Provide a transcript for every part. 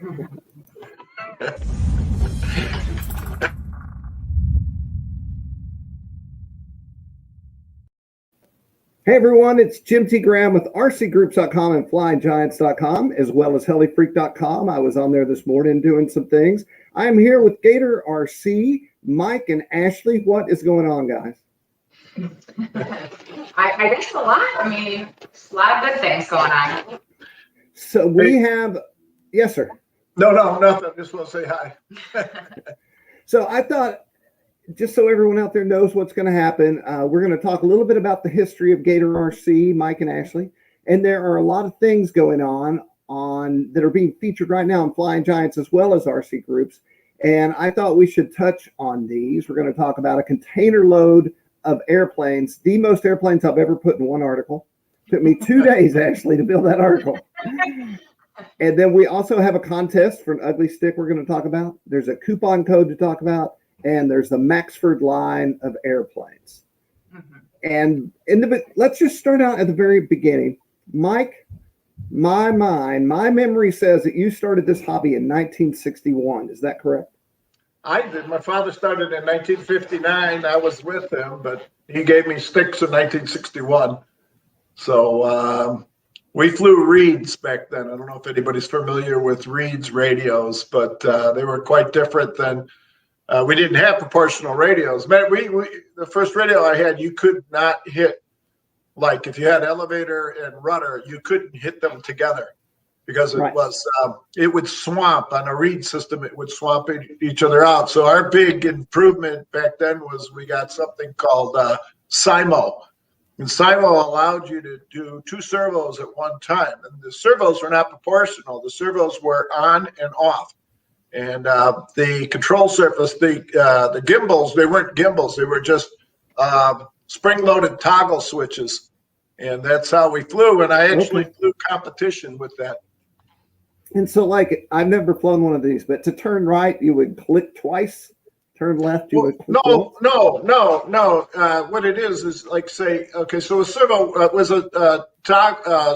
Hey everyone, it's Jim T. Graham with rcgroups.com and flyinggiants.com, as well as hellyfreak.com. I was on there this morning doing some things. I am here with Gator RC, Mike and Ashley. What is going on, guys? I guess a lot. I mean, a lot of good things going on. So we have, yes, sir. No, nothing. Just want to say hi. So I thought, just so everyone out there knows what's going to happen, we're going to talk a little bit about the history of Gator RC, Mike and Ashley. And there are a lot of things going on that are being featured right now in Flying Giants as well as RC groups. And I thought we should touch on these. We're going to talk about a container load of airplanes, the most airplanes I've ever put in one article. Took me 2 days actually to build that article. And then we also have a contest for an ugly stick we're going to talk about. There's a coupon code to talk about. And there's the Maxford line of airplanes. And let's just start out at the very beginning. Mike, my memory says that you started this hobby in 1961. Is that correct? I did. My father started in 1959. I was with him, but he gave me sticks in 1961. So we flew Reeds back then. I don't know if anybody's familiar with Reeds radios, but they were quite different than. We didn't have proportional radios. Man, the first radio I had, you could not hit, like if you had elevator and rudder, you couldn't hit them together because it would swamp on a reed system. It would swamp each other out. So our big improvement back then was we got something called SIMO. And SIMO allowed you to do two servos at one time. And the servos were not proportional. The servos were on and off. And the control surface, the gimbals, they weren't gimbals. They were just spring-loaded toggle switches. And that's how we flew. And I actually flew competition with that. And so, like, I've never flown one of these, but to turn right, you would click twice. Turn left, you would click No. What it is like, say, okay, so a servo was a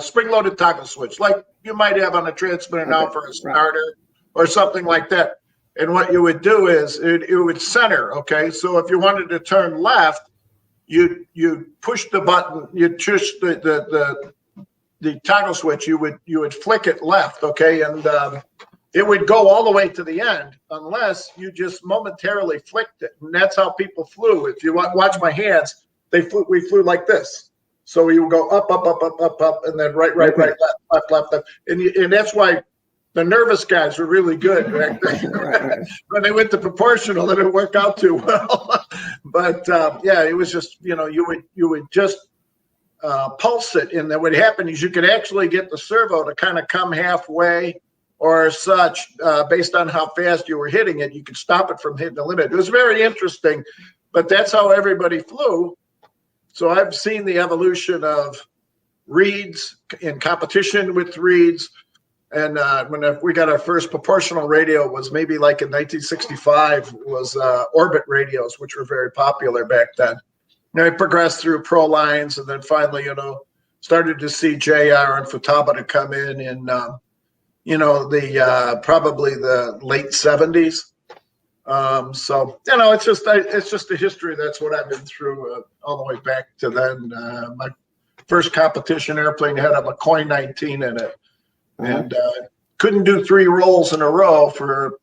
spring-loaded toggle switch, like you might have on a transmitter now for a starter. Right. Or something like that. And what you would do is it would center. Okay. So if you wanted to turn left, you push the button, you push the toggle switch, you would flick it left. Okay. And it would go all the way to the end unless you just momentarily flicked it. And that's how people flew. If you watch my hands, we flew like this. So you would go up, and then right, left. And that's why the nervous guys were really good back then. Right. When they went to proportional, it didn't work out too well. But it was just, you would just pulse it, and then what happened is you could actually get the servo to kind of come halfway or such based on how fast you were hitting it. You could stop it from hitting the limit. It was very interesting, but that's how everybody flew. So I've seen the evolution of reeds in competition with reeds. And when we got our first proportional radio was maybe like in 1965 was orbit radios, which were very popular back then. And I progressed through pro lines and then finally, started to see JR and Futaba to come in probably the late 70s. It's just a history. That's what I've been through all the way back to then. My first competition airplane had a McCoy 19 in it. And couldn't do 3 rolls in a row for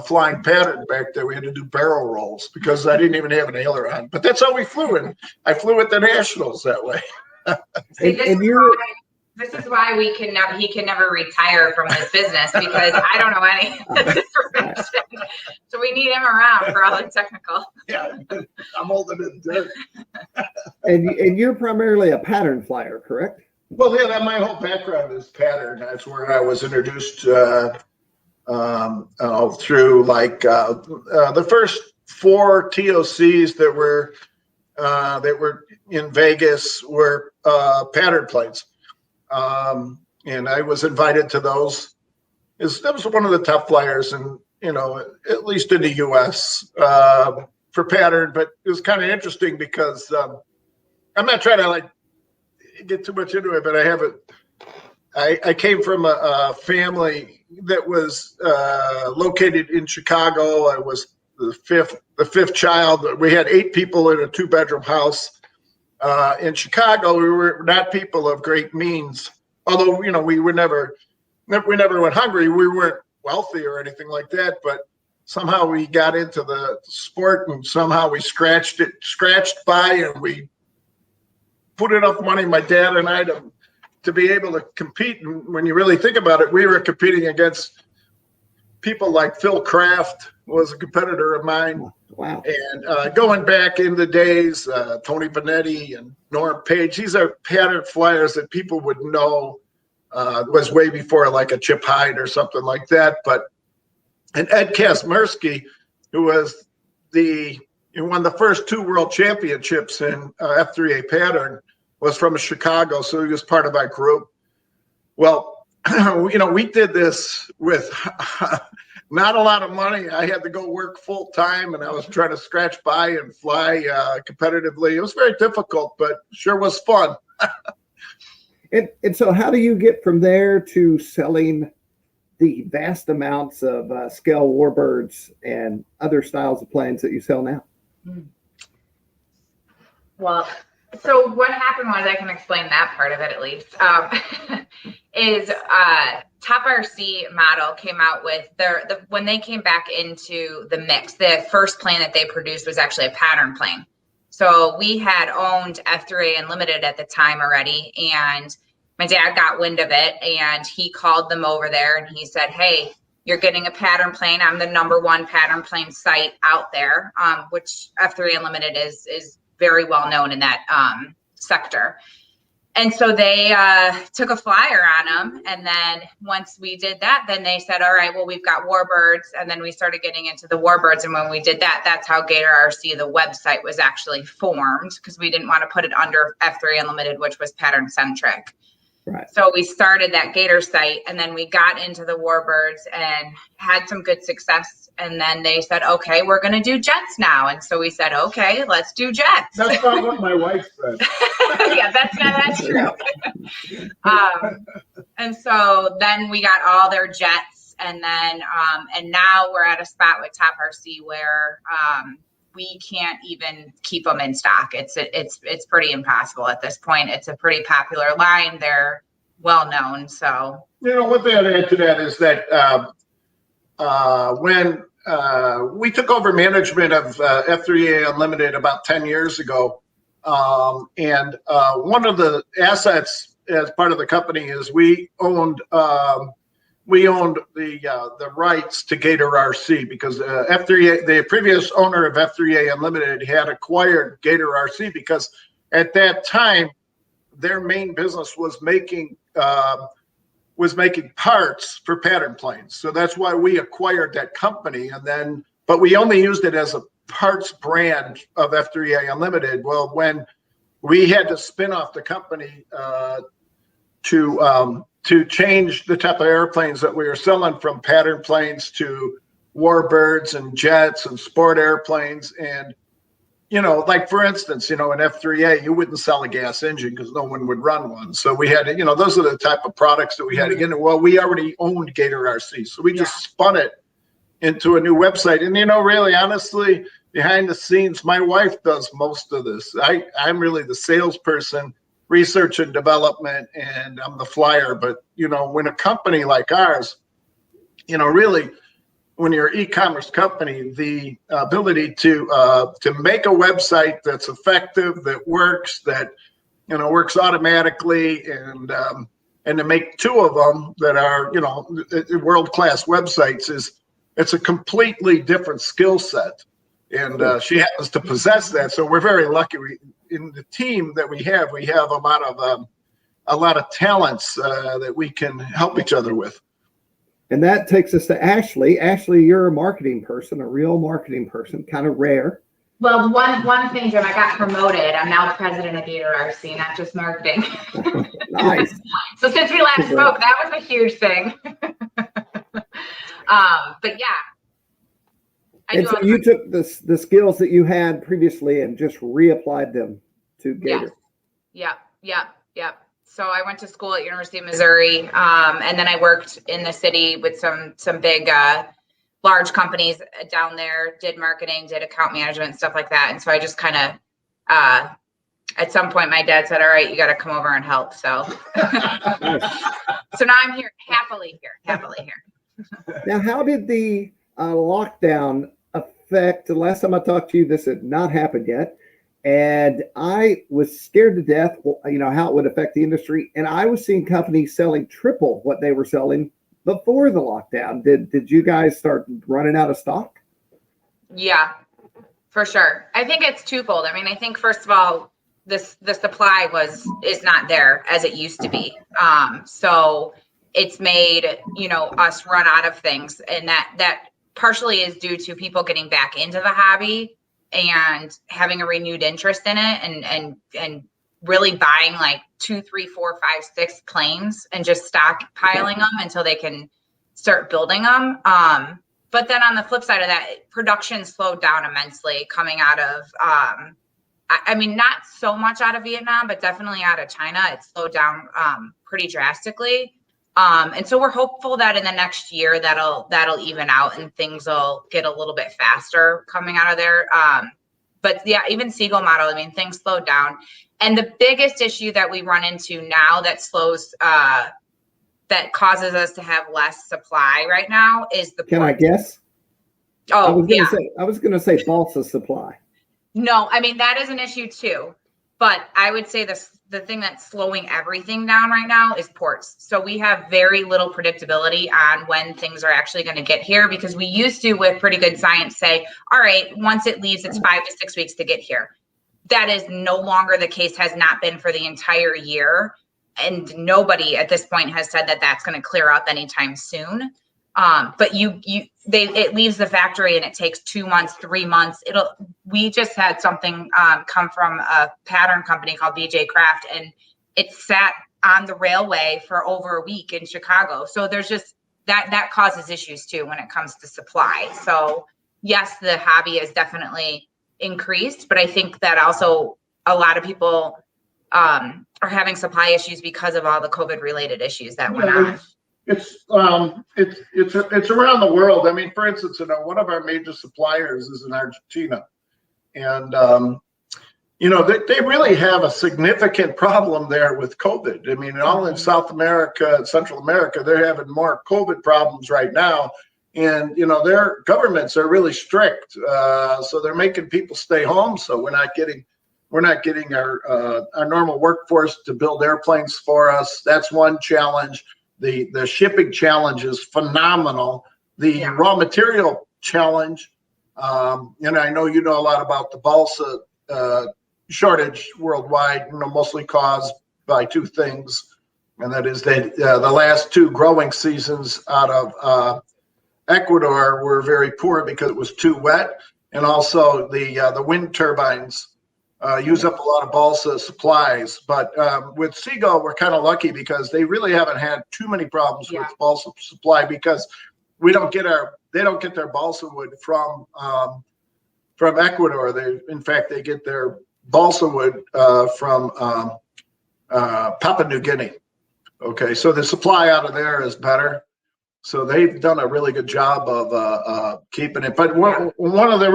flying pattern back there. We had to do barrel rolls because I didn't even have an aileron. But that's how we flew, and I flew at the Nationals that way. This is why he can never retire from this business because I don't know any of this information. So we need him around for all the technical. Yeah, I'm older than dirt. And you're primarily a pattern flyer, correct? Well, yeah, my whole background is pattern. That's where I was introduced through the first 4 TOCs that were in Vegas were pattern planes, and I was invited to those. That was one of the top flyers, and at least in the U.S. For pattern. But it was kind of interesting because I'm not trying to get too much into it, but I came from a family that was located in Chicago. I was the fifth child. We had 8 people in a 2-bedroom house. In Chicago, we were not people of great means. Although, you know, we never went hungry. We weren't wealthy or anything like that, but somehow we got into the sport and somehow we scratched by, and we put enough money, my dad and I, to be able to compete. And when you really think about it, we were competing against people like Phil Kraft was a competitor of mine. Wow. And going back in the days, Tony Benetti and Norm Page, these are pattern flyers that people would know was way before like a Chip Hyde or something like that. And Ed Kazmersky, who was who won the first 2 world championships in F3A pattern, was from Chicago, so he was part of my group. Well, you know, we did this with not a lot of money. I had to go work full time, and I was trying to scratch by and fly competitively. It was very difficult, but sure was fun. And so how do you get from there to selling the vast amounts of scale warbirds and other styles of planes that you sell now? Well, so what happened was, I can explain that part of it at least, is Top RC model came out with when they came back into the mix, the first plane that they produced was actually a pattern plane. So we had owned F3A Unlimited at the time already, and my dad got wind of it, and he called them over there and he said, hey, you're getting a pattern plane. I'm the #1 pattern plane site out there, which F3A Unlimited is very well known in that sector. And so they took a flyer on them. And then once we did that, then they said, all right, well, we've got warbirds. And then we started getting into the warbirds. And when we did that, that's how Gator RC, the website, was actually formed, because we didn't want to put it under F3 Unlimited, which was pattern centric. Right. So we started that Gator site, and then we got into the warbirds and had some good success. And then they said, okay, we're going to do jets now. And so we said, okay, let's do jets. That's not what my wife said. Yeah, that's true. And so then we got all their jets, and then and now we're at a spot with Top RC where we can't even keep them in stock. It's pretty impossible at this point. It's a pretty popular line. They're well known. So, you know, what they add to that is that when we took over management of F3A Unlimited about 10 years ago, and one of the assets as part of the company is we owned the rights to Gator RC, because F3A, the previous owner of F3A Unlimited, had acquired Gator RC because at that time their main business was making parts for pattern planes. So that's why we acquired that company, but we only used it as a parts brand of F3A Unlimited. Well, when we had to spin off the company to change the type of airplanes that we were selling, from pattern planes to warbirds and jets and sport airplanes. And, you know, like for instance, you know, in F3A, you wouldn't sell a gas engine because no one would run one. So we had to, you know, those are the type of products that we had to get into. Well, we already owned Gator RC. So we just spun it into a new website. And, you know, really, honestly, behind the scenes, my wife does most of this. I'm really the salesperson, research and development, and I'm the flyer. But, you know, when a company like ours, you know, really, when you're an e-commerce company, the ability to make a website that's effective, that works, that, you know, works automatically, and to make 2 of them that are, you know, world-class websites, it's a completely different skill set. And she happens to possess that. So we're very lucky. In the team that we have a lot of talents that we can help each other with. And that takes us to Ashley. Ashley, you're a marketing person, a real marketing person, kind of rare. well, one thing, Jim, I got promoted. I'm now the president of Gator RC, not just marketing. Nice. So since we last spoke, that was a huge thing. But yeah. And so you took the skills that you had previously and just reapplied them to Gator. Yep. So I went to school at University of Missouri, and then I worked in the city with some big, large companies down there. Did marketing, did account management, stuff like that. And so I just kind of, at some point, my dad said, "All right, you got to come over and help." So, so now I'm here, happily here. Now, how did the lockdown affect? The last time I talked to you, this had not happened yet. And I was scared to death, you know, how it would affect the industry. And I was seeing companies selling triple what they were selling before the lockdown. Did you guys start running out of stock? Yeah, for sure. I think it's twofold. I mean, I think first of all, the supply is not there as it used to be. So it's made, you know, us run out of things, and that partially is due to people getting back into the hobby and having a renewed interest in it, and really buying like 2, 3, 4, 5, 6 planes and just stockpiling them until they can start building them. But then on the flip side of that, production slowed down immensely coming out of, I mean, not so much out of Vietnam, but definitely out of China. It slowed down pretty drastically. And so we're hopeful that in the next year that'll even out and things will get a little bit faster coming out of there. But yeah, even Seagull model, I mean, things slowed down. And the biggest issue that we run into now that that causes us to have less supply right now is the Can I guess? Oh, I was gonna say balsa supply. No, I mean, that is an issue too. But I would say the thing that's slowing everything down right now is ports. So we have very little predictability on when things are actually going to get here, because we used to, with pretty good science, say, all right, once it leaves, it's 5 to 6 weeks to get here. That is no longer the case, has not been for the entire year. And nobody at this point has said that that's going to clear up anytime soon. But it leaves the factory and it takes 2 months, 3 months. We just had something come from a pattern company called BJ Craft, and it sat on the railway for over a week in Chicago. So there's just that causes issues too when it comes to supply. So yes, the hobby has definitely increased, but I think that also a lot of people are having supply issues because of all the COVID related issues that went on. It's around the world. I mean, for instance, you know, one of our major suppliers is in Argentina, and you know, they really have a significant problem there with COVID. I mean, all in South America and Central America, they're having more COVID problems right now, and you know, their governments are really strict, so they're making people stay home. So we're not getting our normal workforce to build airplanes for us. That's one challenge. The shipping challenge is phenomenal. The raw material challenge, and I know you know a lot about the balsa shortage worldwide, you know, mostly caused by 2 things, and that is that the last 2 growing seasons out of Ecuador were very poor because it was too wet, and also the wind turbines use up a lot of balsa supplies. But with Seagull, we're kind of lucky because they really haven't had too many problems with balsa supply, because they don't get their balsa wood from Ecuador. They get their balsa wood from Papua New Guinea. Okay, so the supply out of there is better. So they've done a really good job of keeping it. But one of the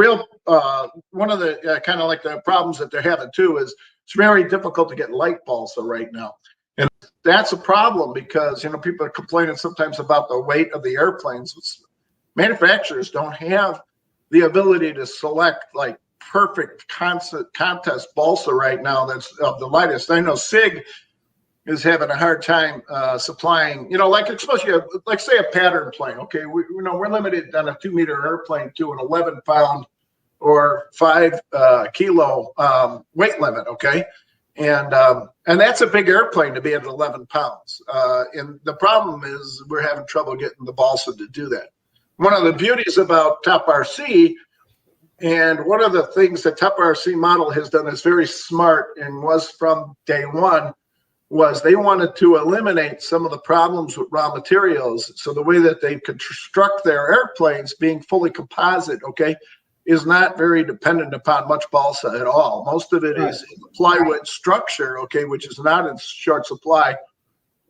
kind of like the problems that they're having too is it's very difficult to get light balsa right now. And that's a problem because, you know, people are complaining sometimes about the weight of the airplanes. Manufacturers don't have the ability to select like perfect contest balsa right now that's of the lightest. I know SIG is having a hard time supplying, you know, like especially like say a pattern plane. Okay, we're limited on a 2-meter airplane to an 11-pound or 5-kilo weight limit. Okay, and that's a big airplane to be at 11 pounds. And the problem is we're having trouble getting the balsa to do that. One of the beauties about Top RC, and one of the things that Top RC model has done is very smart and was from day one, was they wanted to eliminate some of the problems with raw materials. So the way that they construct their airplanes being fully composite, okay, is not very dependent upon much balsa at all. Most of it Right. is plywood structure, okay, which is not in short supply.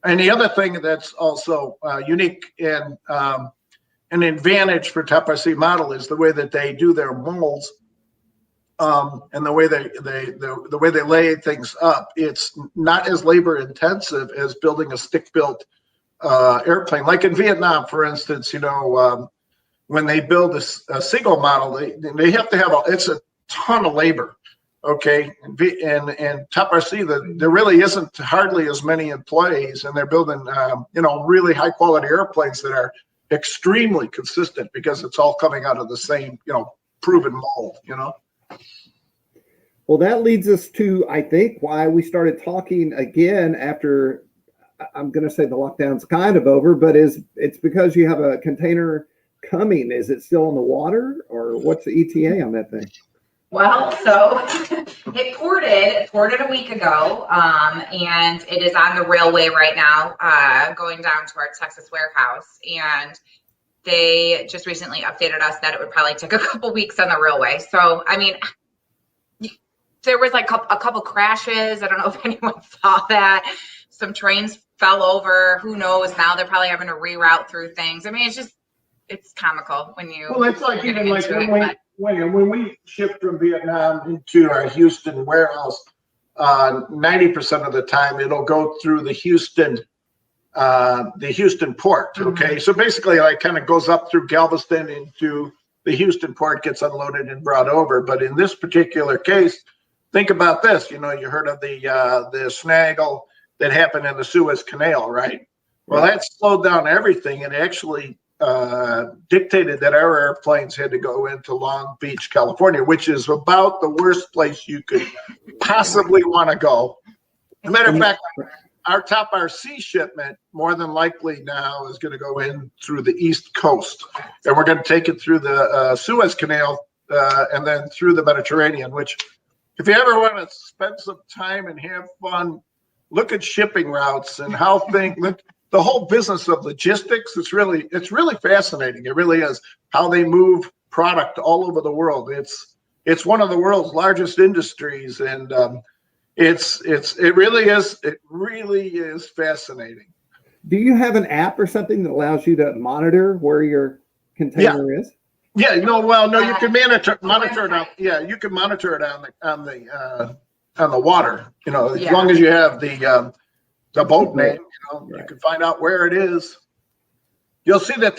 And the other thing that's also unique and an advantage for Top RC model is the way that they do their molds, and the way they lay things up. It's not as labor intensive as building a stick built airplane. Like in Vietnam, for instance, when they build a single model, they have to have it's a ton of labor. Okay, and Top RC, there really isn't hardly as many employees, and they're building really high quality airplanes that are extremely consistent because it's all coming out of the same proven mold. Well, that leads us to, I think, why we started talking again after, I'm going to say the lockdown's kind of over, but it's because you have a container coming. Is it still in the water, or what's the ETA on that thing? Well, so it ported a week ago, and it is on the railway right now, going down to our Texas warehouse. And they just recently updated us that it would probably take a couple weeks on the railway. So, I mean, there was like a couple crashes. I don't know if anyone saw that. Some trains fell over. Who knows? Now they're probably having to reroute through things. I mean, it's comical when you. Well, it's like even like when we shipped from Vietnam into our Houston warehouse, 90% of the time it'll go through the Houston port. Okay, so basically, like, kind of goes up through Galveston into the Houston port, gets unloaded and brought over. But in this particular case, think about this. You heard of the snaggle that happened in the Suez Canal, right? Well, that slowed down everything and actually dictated that our airplanes had to go into Long Beach, California, which is about the worst place you could possibly want to go. As a matter of fact, our Top RC shipment more than likely now is going to go in through the East Coast, and we're going to take it through the Suez Canal and then through the Mediterranean, which, if you ever want to spend some time and have fun, look at shipping routes and how the whole business of logistics, it's really fascinating. It really is how they move product all over the world. It's one of the world's largest industries, and it really is fascinating. Do you have an app or something that allows you to monitor where your container is? Yeah, you can monitor it on. Yeah, you can monitor it on the water. As long as you have the boat name, you can find out where it is. You'll see that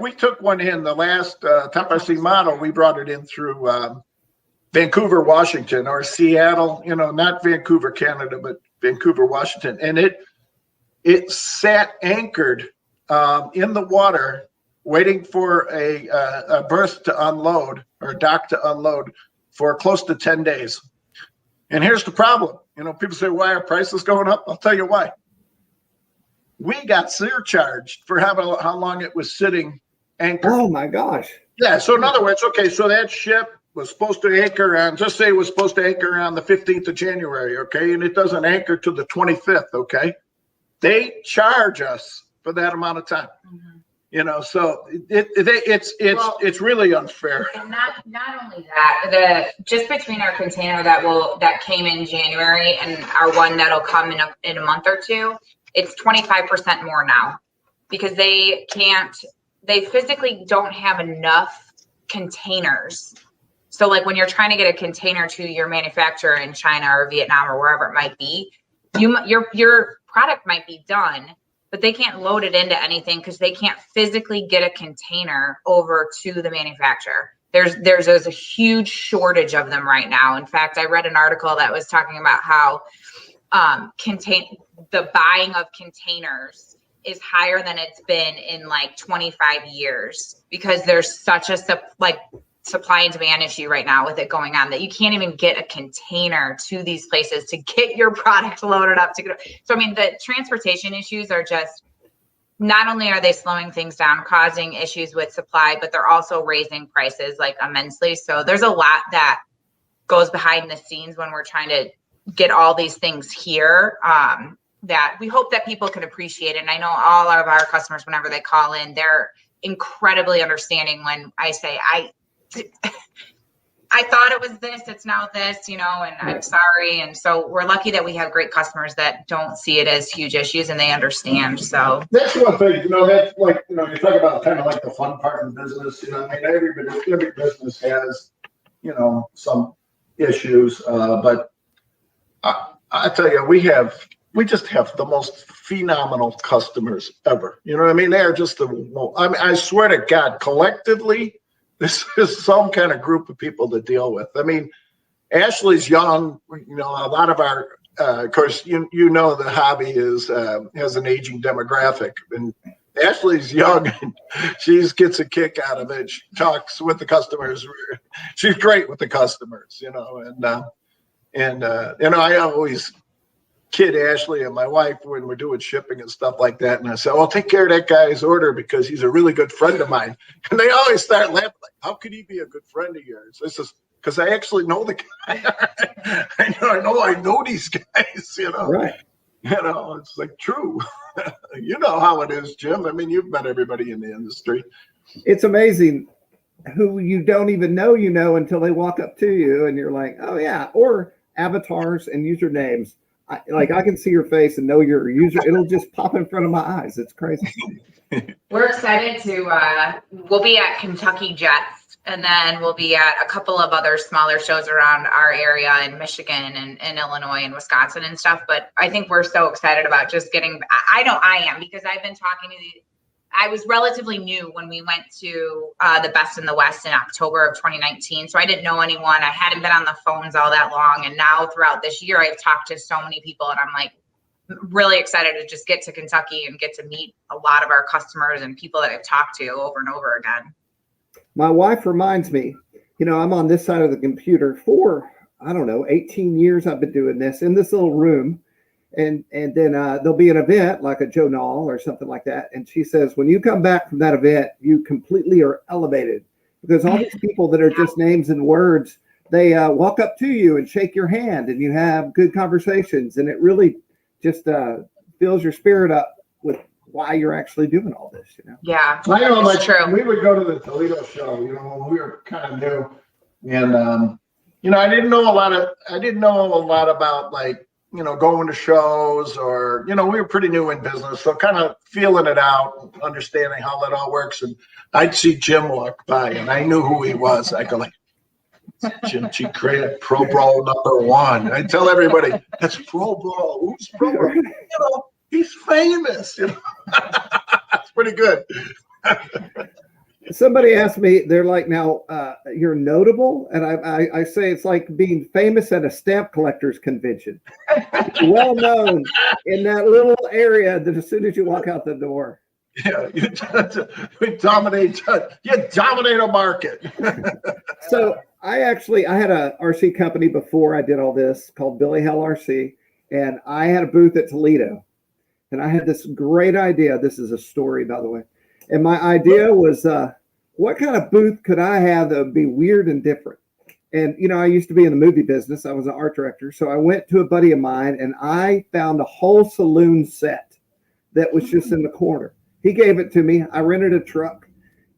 we took one in the last Top RC model. We brought it in through Vancouver, Washington, or Seattle, not Vancouver, Canada, but Vancouver, Washington. And it sat anchored in the water, waiting for a berth to unload or a dock to unload for close to 10 days. And here's the problem. People say, why are prices going up? I'll tell you why. We got surcharged for how long it was sitting anchored. Oh my gosh. Yeah. So in other words, okay, so that ship was supposed to anchor on, just say it was supposed to anchor on the 15th of January, okay? And it doesn't anchor to the 25th, okay? They charge us for that amount of time. Mm-hmm. So it's really unfair. And not only that, just between our container that came in January and our one that'll come in a month or two, it's 25% more now, because they physically don't have enough containers. So like when you're trying to get a container to your manufacturer in China or Vietnam or wherever it might be, your product might be done, but they can't load it into anything because they can't physically get a container over to the manufacturer. There's a huge shortage of them right now. In fact, I read an article that was talking about how the buying of containers is higher than it's been in like 25 years because there's such a supply and demand issue right now with it going on that you can't even get a container to these places to get your product loaded up so I mean, the transportation issues are just, not only are they slowing things down, causing issues with supply, but they're also raising prices like immensely. So there's a lot that goes behind the scenes when we're trying to get all these things here, that we hope that people can appreciate. And I know all of our customers, whenever they call in, they're incredibly understanding when I say, I thought it was this, it's now this, and I'm sorry. And so we're lucky that we have great customers that don't see it as huge issues and they understand. So that's one thing, that's like, you talk about kind of like the fun part of the business, I mean, every business has, some issues, but I tell you, we just have the most phenomenal customers ever. You know what I mean? They are just I swear to God, collectively, this is some kind of group of people to deal with. I mean, Ashley's young, a lot of our, of course, the hobby has an aging demographic, and Ashley's young and she gets a kick out of it. She talks with the customers. She's great with the customers, and I always kid Ashley and my wife when we're doing shipping and stuff like that. And I said, well, take care of that guy's order because he's a really good friend of mine. And they always start laughing, like, how could he be a good friend of yours? This is because I actually know the guy. I know these guys, Right. It's like true. You know how it is, Jim. I mean, you've met everybody in the industry. It's amazing who you don't even know, until they walk up to you and you're like, oh yeah, or avatars and usernames. I can see your face and know your user. It'll just pop in front of my eyes. It's crazy. we're excited we'll be at Kentucky Jets, and then we'll be at a couple of other smaller shows around our area in Michigan and Illinois and Wisconsin and stuff. But I think we're so excited about just getting, I know I am, because I've been talking to I was relatively new when we went to the Best in the West in October of 2019. So I didn't know anyone. I hadn't been on the phones all that long. And now throughout this year, I've talked to so many people, and I'm like really excited to just get to Kentucky and get to meet a lot of our customers and people that I've talked to over and over again. My wife reminds me, I'm on this side of the computer for, 18 years I've been doing this in this little room. And then there'll be an event like a Joe Knoll or something like that. And she says, when you come back from that event, you completely are elevated, because all these people that are just names and words, they walk up to you and shake your hand and you have good conversations. And it really just fills your spirit up with why you're actually doing all this, Yeah, I know, it's true. We would go to the Toledo show, when we were kind of new, and I didn't know a lot about going to shows, or, we were pretty new in business. So kind of feeling it out, understanding how that all works. And I'd see Jim walk by and I knew who he was. I go like, Jim G. Craig, Pro Bowl #1. I tell everybody, that's Pro Bowl. Who's Pro Bowl? He's famous. That's pretty good. Somebody asked me, they're like, now you're notable. And I say it's like being famous at a stamp collector's convention. Well known in that little area that as soon as you walk out the door. Yeah, you dominate a market. So I had a RC company before I did all this called Billy Hell RC. And I had a booth at Toledo. And I had this great idea. This is a story, by the way. And my idea was, what kind of booth could I have that would be weird and different? And, I used to be in the movie business. I was an art director. So I went to a buddy of mine and I found a whole saloon set that was just in the corner. He gave it to me. I rented a truck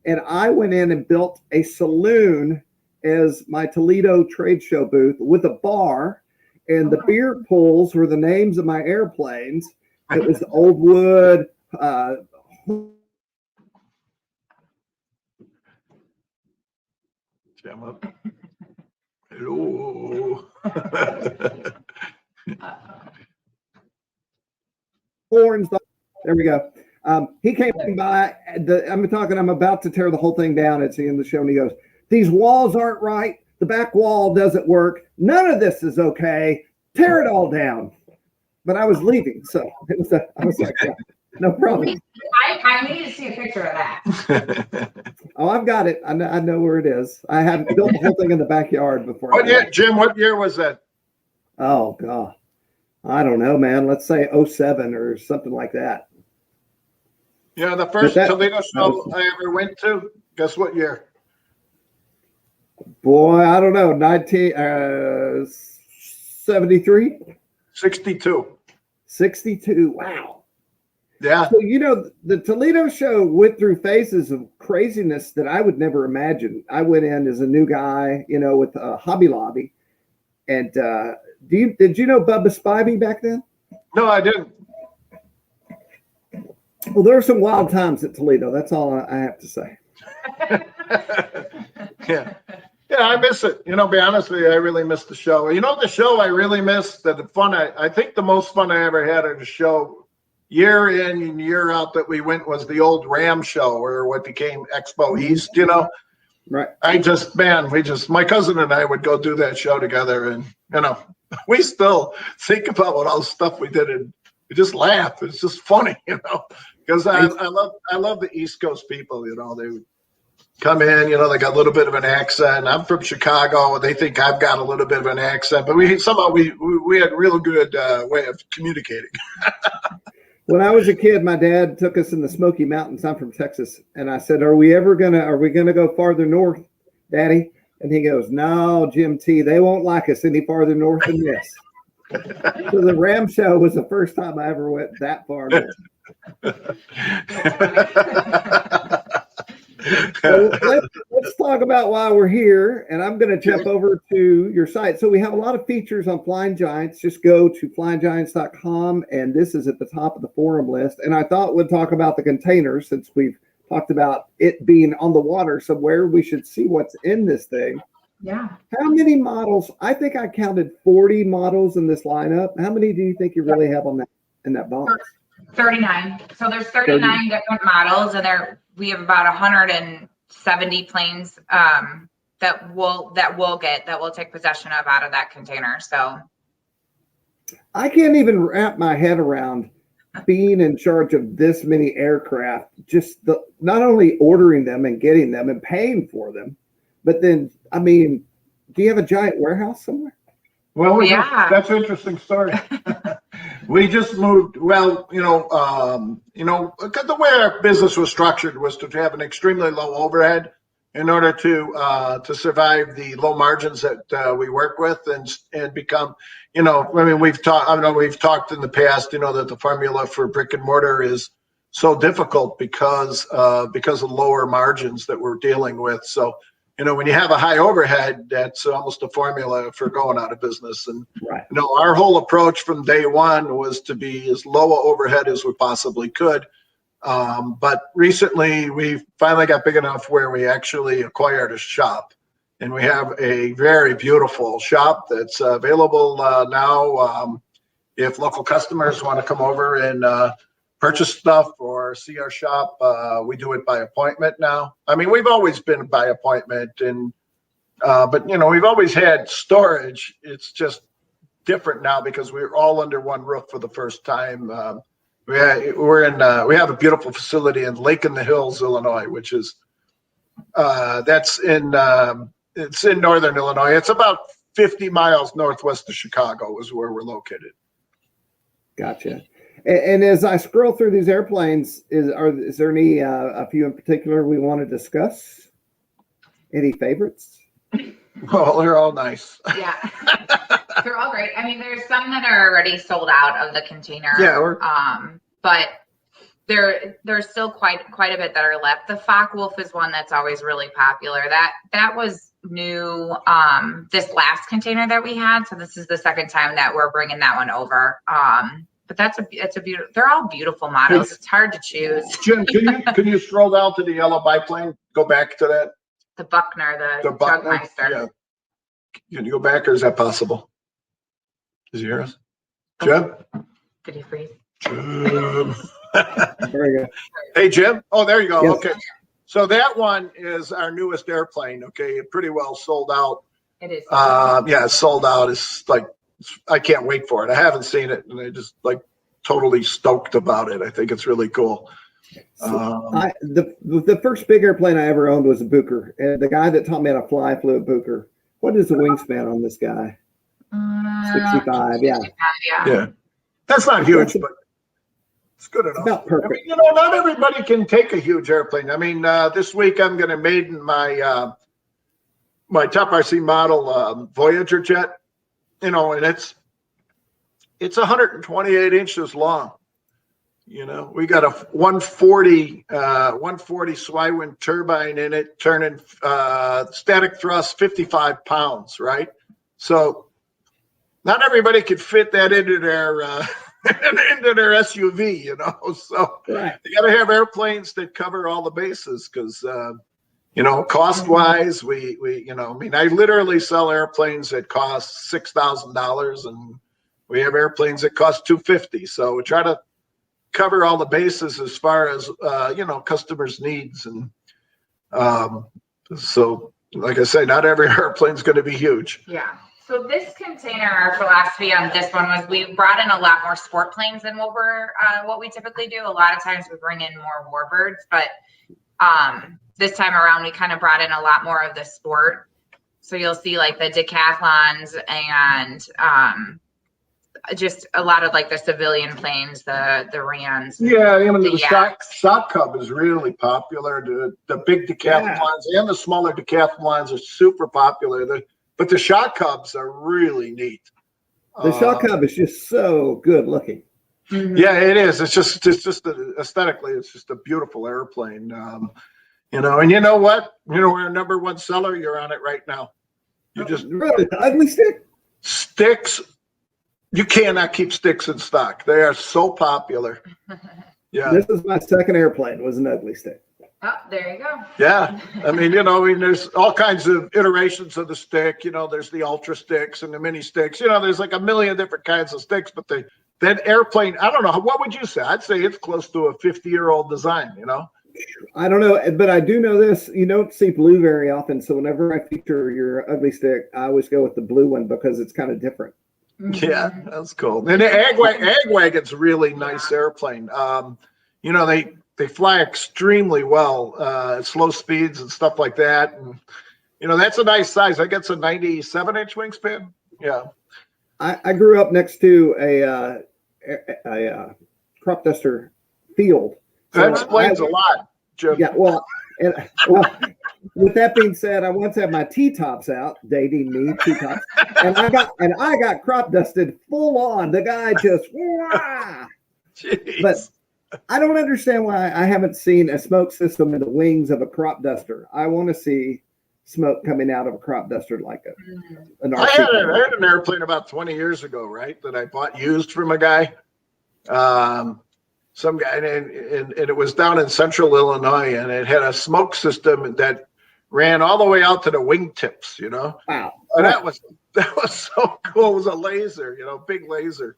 and I went in and built a saloon as my Toledo trade show booth with a bar. And the beer pools were the names of my airplanes. It was old wood, Jam up. Hello. horns. There we go. He came by. I'm about to tear the whole thing down at the end of the show, and he goes, "These walls aren't right. The back wall doesn't work. None of this is okay. Tear it all down." But I was leaving, so I was like, yeah, no problem. I need to see a picture of that. Oh, I've got it. I know where it is. I have built the whole thing in the backyard before. Jim, what year was that? Oh, God. I don't know, man. Let's say 07 or something like that. Yeah, the first Toledo show I ever went to, guess what year? Boy, I don't know. 1973? 62. 62. Wow. Yeah. So, the Toledo show went through phases of craziness that I would never imagine. I went in as a new guy, with a Hobby Lobby. And did you know Bubba Spivey back then? No, I didn't. Well, there were some wild times at Toledo. That's all I have to say. Yeah. Yeah, I miss it. Be honest with you, I really miss the show. The show I really miss, the fun, I think the most fun I ever had at a show year in and year out that we went was the old Ram show, or what became Expo East, Right. my cousin and I would go do that show together, and, we still think about what all the stuff we did, and we just laugh. It's just funny, because I love the East Coast people, they would come in, they got a little bit of an accent. I'm from Chicago. They think I've got a little bit of an accent, but we had a real good way of communicating. When I was a kid, my dad took us in the Smoky Mountains. I'm from Texas. And I said, are we going to go farther north, Daddy? And he goes, no, Jim T, they won't like us any farther north than this. So the Ram show was the first time I ever went that far north. So let's talk about why we're here, and I'm going to jump over to your site. So we have a lot of features on Flying Giants. Just go to flyinggiants.com, and this is at the top of the forum list. And I thought we'd talk about the containers, since we've talked about it being on the water somewhere. We should see what's in this thing. Yeah. How many models? I think I counted 40 models in this lineup. How many do you think you really have on in that box? 39. So there's 39 different models, and we have about 170 planes that we'll take possession of out of that container. So I can't even wrap my head around being in charge of this many aircraft, not only ordering them and getting them and paying for them, but then, do you have a giant warehouse somewhere? Well, that's an interesting story. We just moved. Well, because the way our business was structured was to have an extremely low overhead in order to survive the low margins that we work with and become. We've talked. I know we've talked in the past. That the formula for brick and mortar is so difficult because of lower margins that we're dealing with. So. When you have a high overhead, that's almost a formula for going out of business. And, right. Our whole approach from day one was to be as low a overhead as we possibly could. But recently, we finally got big enough where we actually acquired a shop. And we have a very beautiful shop that's available now. If local customers want to come over and purchase stuff or see our shop, we do it by appointment now. We've always been by appointment, but we've always had storage. It's just different now because we're all under one roof for the first time. We have a beautiful facility in Lake in the Hills, Illinois, which is it's in northern Illinois. It's about 50 miles northwest of Chicago is where we're located. Gotcha. And as I scroll through these airplanes, is there any a few in particular we want to discuss? Any favorites? Well, they're all nice. Yeah, they're all great. There's some that are already sold out of the container. Yeah. But there's still quite a bit that are left. The Focke-Wulf is one that's always really popular. That was new this last container that we had. So this is the second time that we're bringing that one over. But it's a beautiful. They're all beautiful models. It's hard to choose. Jim, can you scroll down to the yellow biplane? Go back to that. The Buckner, the Buckner. Chugmeister. Yeah. Can you go back, or is that possible? Does he hear us? Jim? Did he freeze? Jim. There you go. Hey, Jim. Oh, there you go. Yes. Okay. So that one is our newest airplane. Okay, it pretty well sold out. It is. Yeah, it's sold out. It's like. I can't wait for it. I haven't seen it, and I just totally stoked about it. I think it's really cool. So the first big airplane I ever owned was a Booker, and the guy that taught me how to fly flew a Booker. What is the wingspan on this guy? 65. Yeah. That's not huge, but it's good enough. About perfect. Not everybody can take a huge airplane. This week I'm going to maiden my my Top RC model Voyager jet. And it's 128 inches long. You know, we got a 140 Swywind turbine in it, turning static thrust 55 pounds, right? So not everybody could fit that into their into their SUV, you know. So Right. you got to have airplanes that cover all the bases because you know, cost wise, we you know, I mean, I literally sell airplanes that cost $6,000, and we have airplanes that cost $250. So we try to cover all the bases as far as you know, customers' needs, and so like I say, not every airplane's going to be huge. Yeah. So this container, our philosophy on this one was we brought in a lot more sport planes than what we typically do. A lot of times we bring in more warbirds, but this time around we kind of brought in a lot more of the sport. So you'll see like the decathlons and just a lot of like the civilian planes, the Rans. Yeah, I mean, the yaks. shock Cub is really popular. The big decathlons and the smaller decathlons are super popular. But the shock Cubs are really neat. The shock Cub is just so good looking. Mm-hmm. Yeah, it is. It's just aesthetically, it's just a beautiful airplane. You know, and you know what? You know, we're a #1 seller. You're on it right now. You just really ugly stick sticks. You cannot keep sticks in stock. They are so popular. Yeah. This is my second airplane. Was an ugly stick. Oh, there you go. Yeah. I mean, you know, I mean, there's all kinds of iterations of the stick. You know, there's the ultra sticks and the mini sticks. You know, there's like a million different kinds of sticks. But that airplane, I don't know. What would you say? I'd say it's close to a 50-year-old design, you know? I don't know, but I do know this. You don't see blue very often. So whenever I feature your ugly stick, I always go with the blue one because it's kind of different. Yeah, that's cool. And the Ag Wagon's a really nice airplane. You know, they fly extremely well at slow speeds and stuff like that. And, you know, that's a nice size. I guess a 97-inch wingspan. Yeah. I grew up next to a crop duster field. So that explains a lot, Jim. Yeah, well, with that being said, I once had my T-tops out, dating me, T-tops, and I got crop dusted full on. The guy just, wah! But I don't understand why I haven't seen a smoke system in the wings of a crop duster. I want to see smoke coming out of a crop duster like an RC. I had an airplane about 20 years ago, right, that I bought used from a guy. Some guy, and it was down in central Illinois, and it had a smoke system that ran all the way out to the wingtips, you know. Wow. And that was so cool. It was a laser, you know, big laser.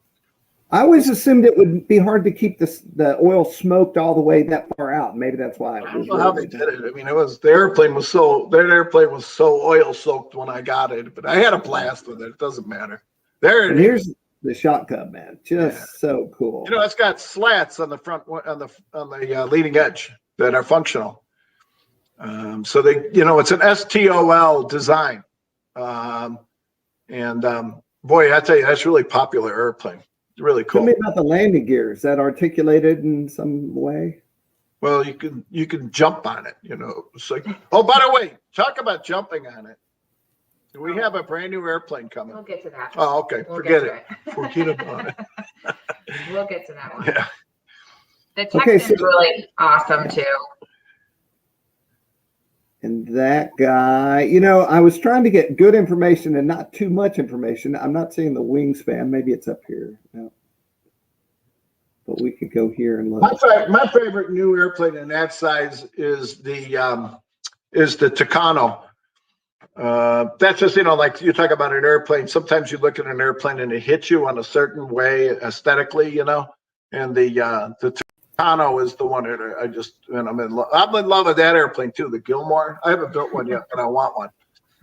I always assumed it would be hard to keep the oil smoked all the way that far out. Maybe that's why. I don't know how they did it. I mean, that airplane was so oil soaked when I got it, but I had a blast with it. It doesn't matter. Here's the Shock Cub, man. Just so cool. You know, it's got slats on the front, on the leading edge that are functional. So they, you know, it's an STOL design. Boy, I tell you, that's really popular airplane. It's really cool. Tell me about the landing gear. Is that articulated in some way? Well, you can jump on it, you know. It's like, oh, by the way, talk about jumping on it. We have a brand new airplane coming. We'll get to that. Oh, okay. Forget it. Forget about it. We'll get to that one. Yeah. The Texan's really awesome too. And that guy, you know, I was trying to get good information and not too much information. I'm not seeing the wingspan. Maybe it's up here. No. But we could go here and look. My favorite new airplane in that size is the Tucano. That's just, you know, like you talk about an airplane. Sometimes you look at an airplane and it hits you on a certain way aesthetically, you know. And the Tucano is the one that I'm in love with that airplane too. The Gilmore. I haven't built one yet, but I want one.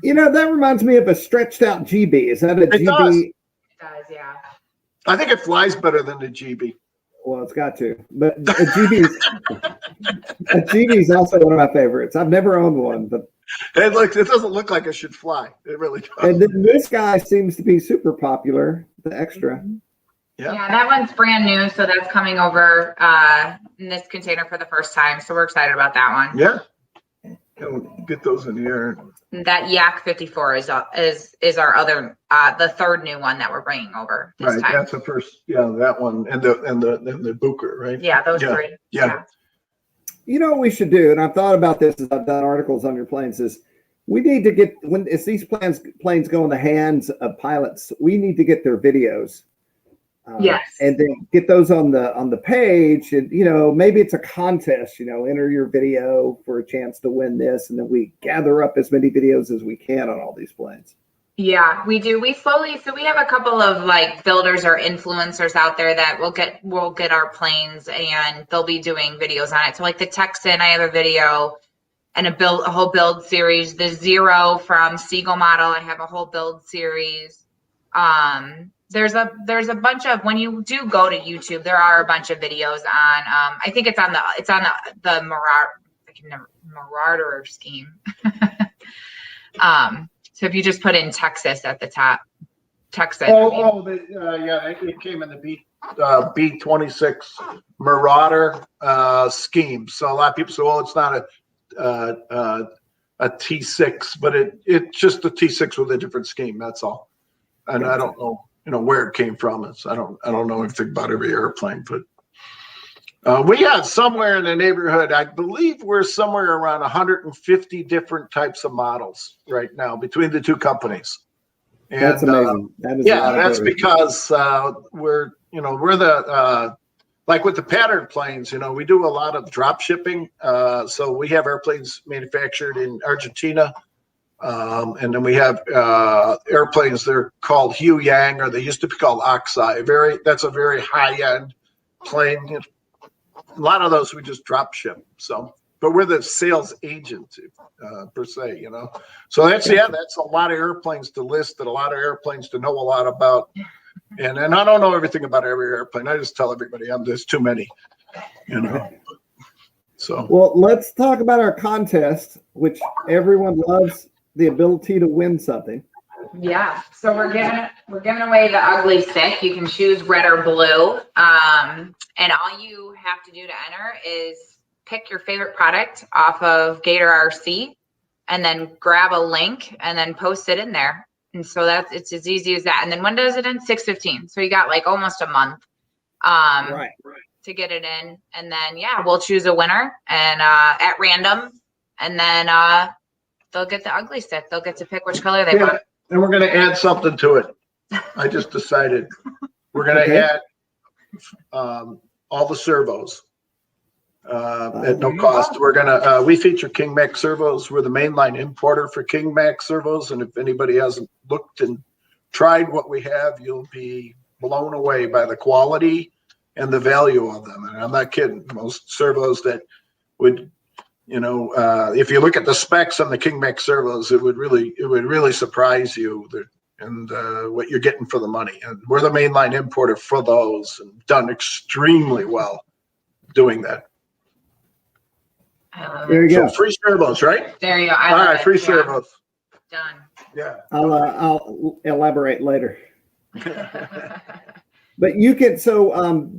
You know, that reminds me of a stretched out GB. Is that a GB? It does, yeah. I think it flies better than the GB. Well, it's got to. But a GB is also one of my favorites. I've never owned one, but it doesn't look like it should fly. It really does. And then this guy seems to be super popular, the extra. Yeah, that one's brand new, so that's coming over in this container for the first time. So we're excited about that one. Yeah. We'll get those in here. That Yak 54 is our other the third new one that we're bringing over this Right, time. that's the first, yeah, that one, and the Booker, right? Yeah, those Yeah, three. yeah. You know what we should do, and I've thought about this as I've done articles on your planes, is we need to get, when it's these planes go in the hands of pilots, we need to get their videos. Yes. And then get those on the page, and maybe it's a contest. Enter your video for a chance to win this, and then we gather up as many videos as we can on all these planes. Yeah, we do. We have a couple of like builders or influencers out there that will get our planes, and they'll be doing videos on it. So like the Texan, I have a video and a whole build series. The Zero from Seagull Model, I have a whole build series. There's a bunch of, when you do go to YouTube, there are a bunch of videos on, I think it's on the Marauder scheme. So if you just put in Texas at the top, Texas. It came in the B-26 Marauder scheme. So a lot of people say, well, it's not a T6, but it's just a T6 with a different scheme. That's all. And I don't know, where it came from. I don't know anything about every airplane, but we have somewhere in the neighborhood, I believe we're somewhere around 150 different types of models right now between the two companies. And, that's amazing. That is that's because we're the like with the pattern planes, we do a lot of drop shipping. So we have airplanes manufactured in Argentina. And then we have airplanes, they're called Hue Yang, or they used to be called Oxeye. That's a very high-end plane. A lot of those we just drop ship. So, but we're the sales agent per se, So that's a lot of airplanes to list, and a lot of airplanes to know a lot about. And I don't know everything about every airplane. I just tell everybody there's too many, So well, let's talk about our contest, which everyone loves the ability to win something. Yeah. So we're giving away the ugly stick. You can choose red or blue. And all you have to do to enter is pick your favorite product off of Gator RC, and then grab a link and then post it in there. And so it's as easy as that. And then when does it end? 6/15. So you got like almost a month Right. to get it in. And then we'll choose a winner and at random, and then they'll get the ugly stick. They'll get to pick which color they want. And we're going to add something to it. I just decided we're going to add all the servos at no cost. We're going to, we feature King Max servos. We're the mainline importer for King Max servos. And if anybody hasn't looked and tried what we have, you'll be blown away by the quality and the value of them. And I'm not kidding. Most servos that would, if you look at the specs on the King Max servos, it would really surprise you, and what you're getting for the money. And we're the mainline importer for those, and done extremely well doing that. There you go. So free servos, right? There you go. All right, free servos. Done. Yeah. I'll elaborate later. But you can,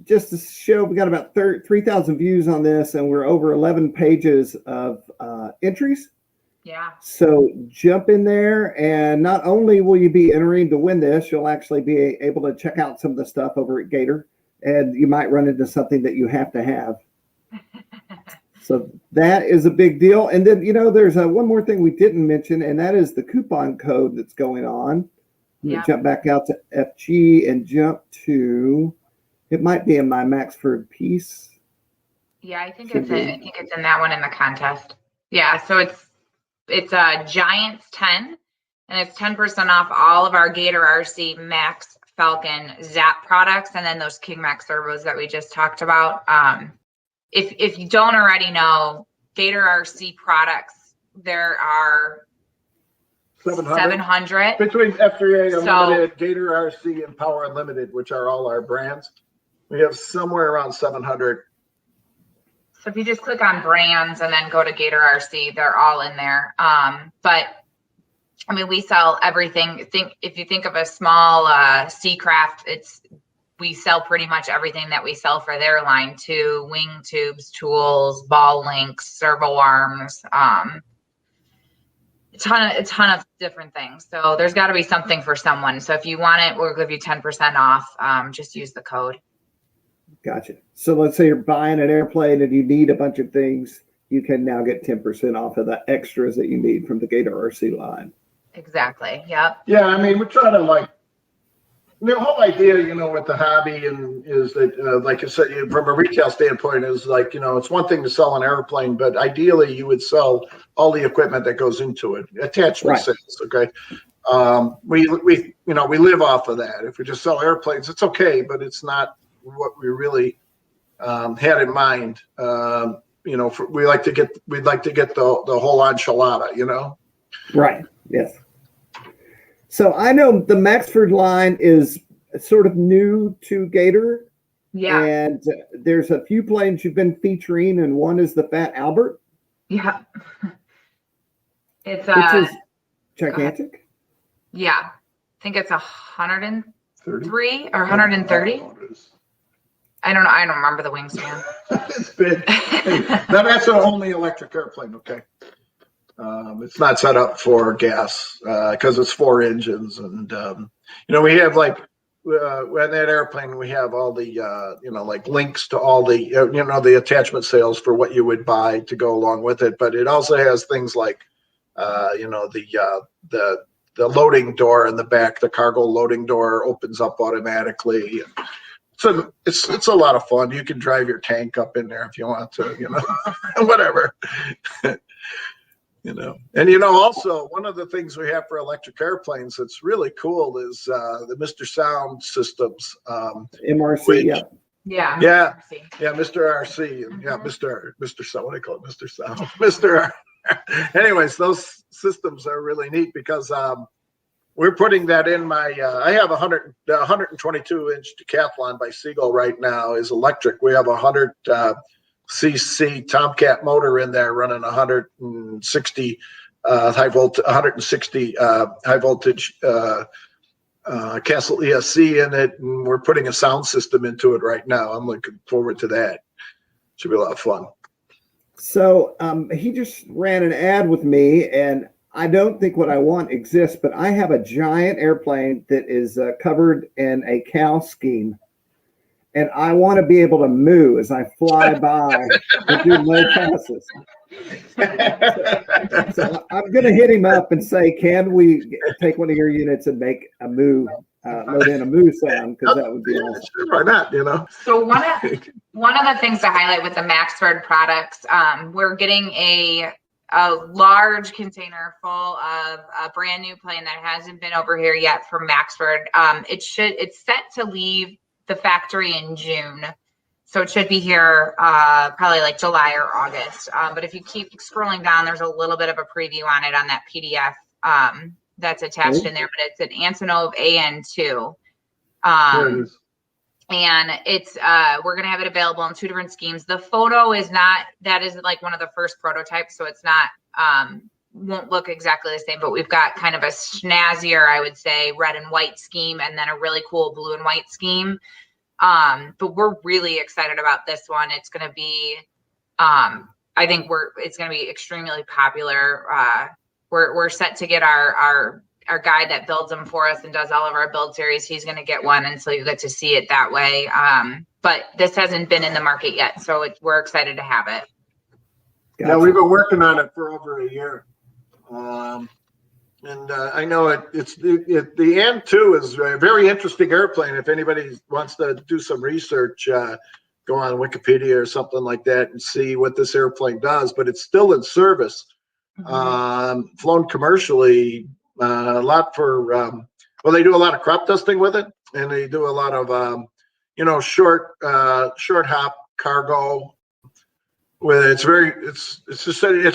just to show, we got about 3,000 views on this, and we're over 11 pages of entries. Yeah. So jump in there, and not only will you be entering to win this, you'll actually be able to check out some of the stuff over at Gator, and you might run into something that you have to have. So that is a big deal. And then, there's one more thing we didn't mention, and that is the coupon code that's going on. Jump back out to FG and jump to, it might be in my Maxford piece. Yeah, I think it's in that one in the contest. Yeah, so it's Giants 10, and it's 10% off all of our Gator RC Max Falcon Zap products, and then those King Max servos that we just talked about. If you don't already know, Gator RC products, there are 700 between F3A Unlimited, Gator RC, and Power Unlimited, which are all our brands. We have somewhere around 700. So if you just click on brands and then go to Gator RC, they're all in there. But I mean, we sell everything. If you think of a small Seacraft, we sell pretty much everything that we sell for their line too: wing tubes, tools, ball links, servo arms. a ton of different things. So there's got to be something for someone. So if you want it, we'll give you 10% off. Just use the code. Gotcha. So let's say you're buying an airplane and you need a bunch of things, you can now get 10% off of the extras that you need from the Gator RC line. Exactly. Yep. Yeah, I mean, we're trying to like, the whole idea, you know, with the hobby and is that, like I said, from a retail standpoint, is like, you know, it's one thing to sell an airplane, but ideally you would sell all the equipment that goes into it, attachment Right. sales. Okay. We live off of that. If we just sell airplanes, it's okay, but it's not what we really had in mind. You know, we'd like to get the whole enchilada, you know? Right. Yes. So I know the Maxford line is sort of new to Gator. Yeah. And there's a few planes you've been featuring, and one is the Fat Albert. Yeah. It's which is gigantic. Yeah. I think it's 103 or 130. I don't know. I don't remember the wingspan. It's big. Now that's an only electric airplane, okay? It's not set up for gas because it's 4 engines, and you know, we have like on that airplane we have all the you know, like links to all the you know, the attachment sales for what you would buy to go along with it. But it also has things like you know, the loading door in the back, the cargo loading door opens up automatically. So it's a lot of fun. You can drive your tank up in there if you want to, you know, whatever. You know, and you know, also one of the things we have for electric airplanes that's really cool is the Mr. Sound systems. MRC, yeah. Yeah. Mr. RC, and yeah, Mr. Sound. What do you call it, Mr. Sound? Mr. Anyways, those systems are really neat because we're putting that in my. I have 122-inch Decathlon by Seagull right now is electric. We have 100 cc Tomcat motor in there running 160 high voltage Castle ESC in it, and we're putting a sound system into it right now. I'm looking forward to that. Should be a lot of fun. So he just ran an ad with me, and I don't think what I want exists, but I have a giant airplane that is covered in a cow scheme. And I want to be able to moo as I fly by and do low passes. So I'm going to hit him up and say, can we take one of your units and make a moo, load in a moo sound? Because that would be awesome. Sure, why not, you know? So one of the things to highlight with the Maxford products, we're getting a large container full of a brand new plane that hasn't been over here yet from Maxford. It's set to leave the factory in June, so it should be here probably like July or August. But if you keep scrolling down, there's a little bit of a preview on it on that PDF that's attached in there. But it's an Antonov AN2, and it's we're gonna have it available in 2 different schemes. The photo is like one of the first prototypes, so it's not won't look exactly the same, but we've got kind of a snazzier, I would say, red and white scheme, and then a really cool blue and white scheme. But we're really excited about this one. It's going to be, I think it's going to be extremely popular. We're set to get our guy that builds them for us and does all of our build series. He's going to get one, and so you get to see it that way. But this hasn't been in the market yet, so we're excited to have it. Gotcha. Yeah, we've been working on it for over a year. And I know the AN2 is a very interesting airplane. If anybody wants to do some research, go on Wikipedia or something like that and see what this airplane does. But it's still in service, flown commercially, a lot for. Well, they do a lot of crop dusting with it, and they do a lot of short hop cargo. It's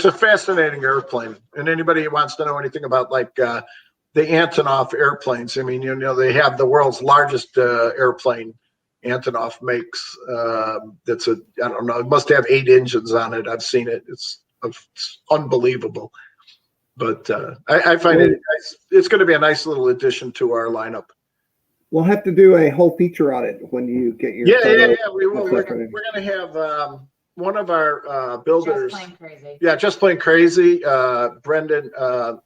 a fascinating airplane, and anybody who wants to know anything about like the Antonov airplanes, I mean, you know, they have the world's largest airplane. Antonov makes I don't know, it must have 8 engines on it. I've seen it. It's unbelievable. But I find it's going to be a nice little addition to our lineup. We'll have to do a whole feature on it when you get your yeah. We will. We're going to have. one of our builders. Just plain crazy. Yeah, just plain crazy. Brendan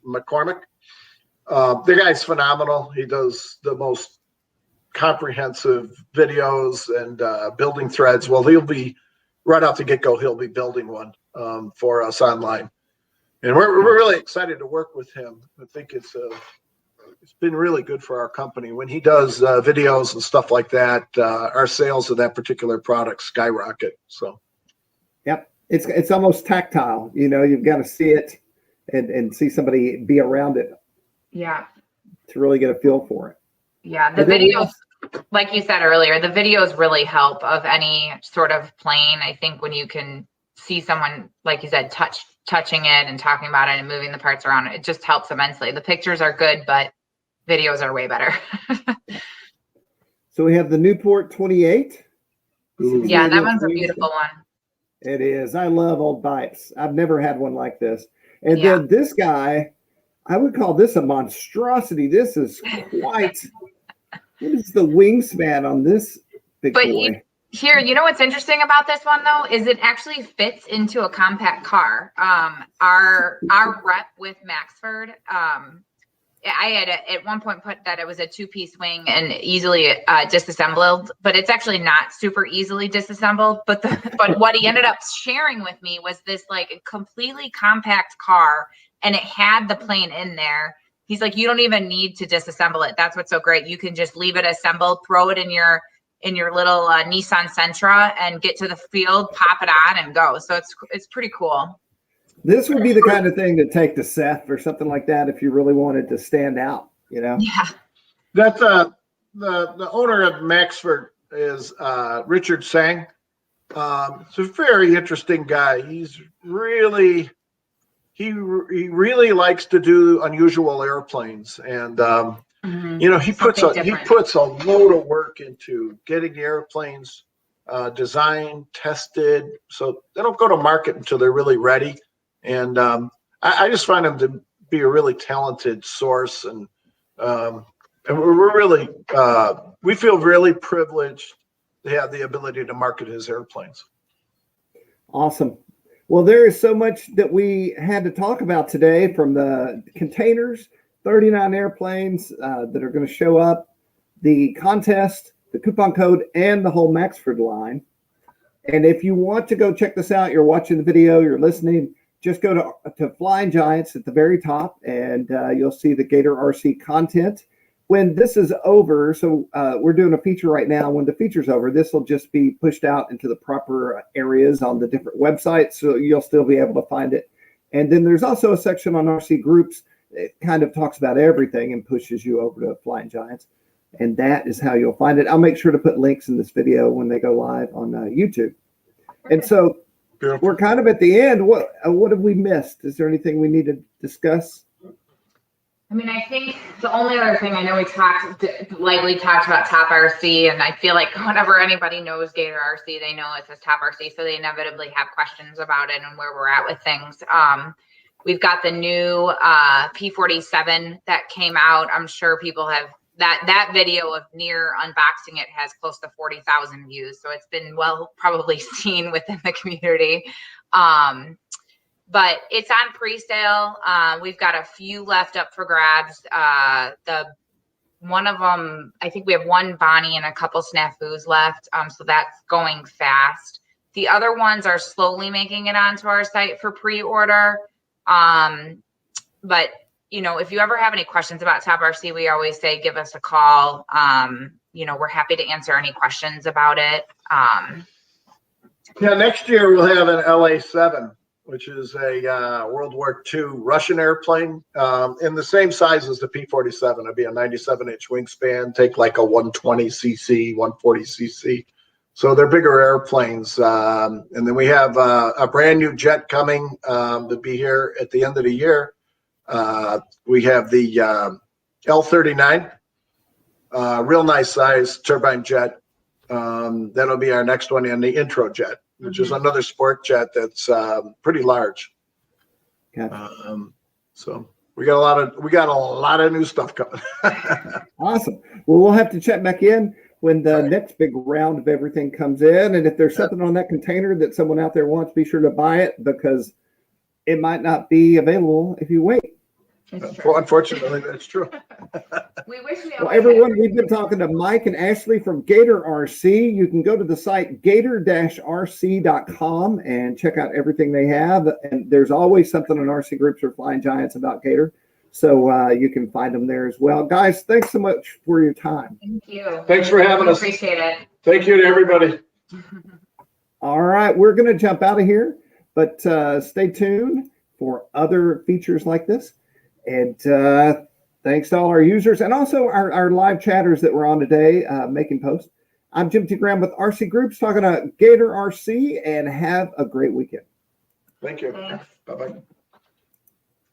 McCormick. The guy's phenomenal. He does the most comprehensive videos and building threads. Well, he'll be right off the get-go. He'll be building one for us online, and we're really excited to work with him. I think it's been really good for our company when he does videos and stuff like that. Our sales of that particular product skyrocket. So, yep, it's almost tactile. You know, you've got to see it and see somebody be around it. Yeah. To really get a feel for it. Yeah, the videos, like you said earlier, the videos really help of any sort of plane. I think when you can see someone, like you said, touching it and talking about it and moving the parts around, it just helps immensely. The pictures are good, but videos are way better. So we have the Newport 28. Yeah, that one's a beautiful one. It is. I love old bikes. I've never had one like this. And then this guy, I would call this a monstrosity. This is quite. What is the wingspan on this big boy? Here, you know what's interesting about this one though is it actually fits into a compact car. Our rep with Maxford, I had at one point put that it was a 2-piece wing and easily disassembled, but it's actually not super easily disassembled. But what he ended up sharing with me was this like a completely compact car, and it had the plane in there. He's like, you don't even need to disassemble it. That's what's so great. You can just leave it assembled, throw it in your little Nissan Sentra, and get to the field, pop it on, and go. So it's pretty cool. This would be the kind of thing to take to Seth or something like that if you really wanted to stand out, you know? Yeah. That's the owner of Maxford is Richard Sang. It's a very interesting guy. He really likes to do unusual airplanes, and you know, he puts a load of work into getting the airplanes designed, tested, so they don't go to market until they're really ready. And I just find him to be a really talented source, and we're really we feel really privileged to have the ability to market his airplanes. Awesome. Well, there is so much that we had to talk about today, from the containers, 39 airplanes that are going to show up, the contest, the coupon code, and the whole Maxford line. And if you want to go check this out, you're watching the video, you're listening, just go to Flying Giants at the very top, and you'll see the Gator RC content. When this is over, so we're doing a feature right now. When the feature's over, this will just be pushed out into the proper areas on the different websites, so you'll still be able to find it. And then there's also a section on RC Groups that kind of talks about everything and pushes you over to Flying Giants. And that is how you'll find it. I'll make sure to put links in this video when they go live on YouTube. And so we're kind of at the end. What have we missed? Is there anything we need to discuss? I mean, I think the only other thing, I know we lightly talked about Top RC, and I feel like whenever anybody knows Gator RC, they know it says Top RC, so they inevitably have questions about it and where we're at with things. We've got the new P47 that came out. I'm sure people have that video of near unboxing it has close to 40,000 views, so it's been probably seen within the community. But it's on pre-sale. We've got a few left up for grabs. One of them, I think we have one Bonnie and a couple snafus left. So that's going fast. The other ones are slowly making it onto our site for pre-order. But you know, if you ever have any questions about Top RC, we always say, give us a call. You know, we're happy to answer any questions about it. Yeah, next year we'll have an LA-7. Which is a World War II Russian airplane in the same size as the P-47. It'd be a 97-inch wingspan, take like a 120cc, 140cc. So they're bigger airplanes. And then we have a brand new jet coming to be here at the end of the year. We have the L-39, real nice size turbine jet. That'll be our next one, and the intro jet, which is another sport jet that's pretty large. Gotcha. So we got a lot of new stuff coming. Awesome. Well, we'll have to check back in. when the next big round of everything comes in. And if there's something on that container that someone out there wants, be sure to buy it because it might not be available if you wait. Well, unfortunately, that's true. We wish we Well, everyone, we've been talking to Mike and Ashley from Gator RC. You can go to the site gator-rc.com and check out everything they have. And there's always something on RC Groups or Flying Giants about Gator. So you can find them there as well. Guys, thanks so much for your time. Thank you. Thanks for having us. Appreciate it. Thank you to everybody. All right, we're going to jump out of here, but stay tuned for other features like this. And thanks to all our users and also our live chatters that were on today making posts. I'm Jim T. Graham with RC Groups talking to Gator RC, and have a great weekend. Thank you. Thanks. Bye-bye.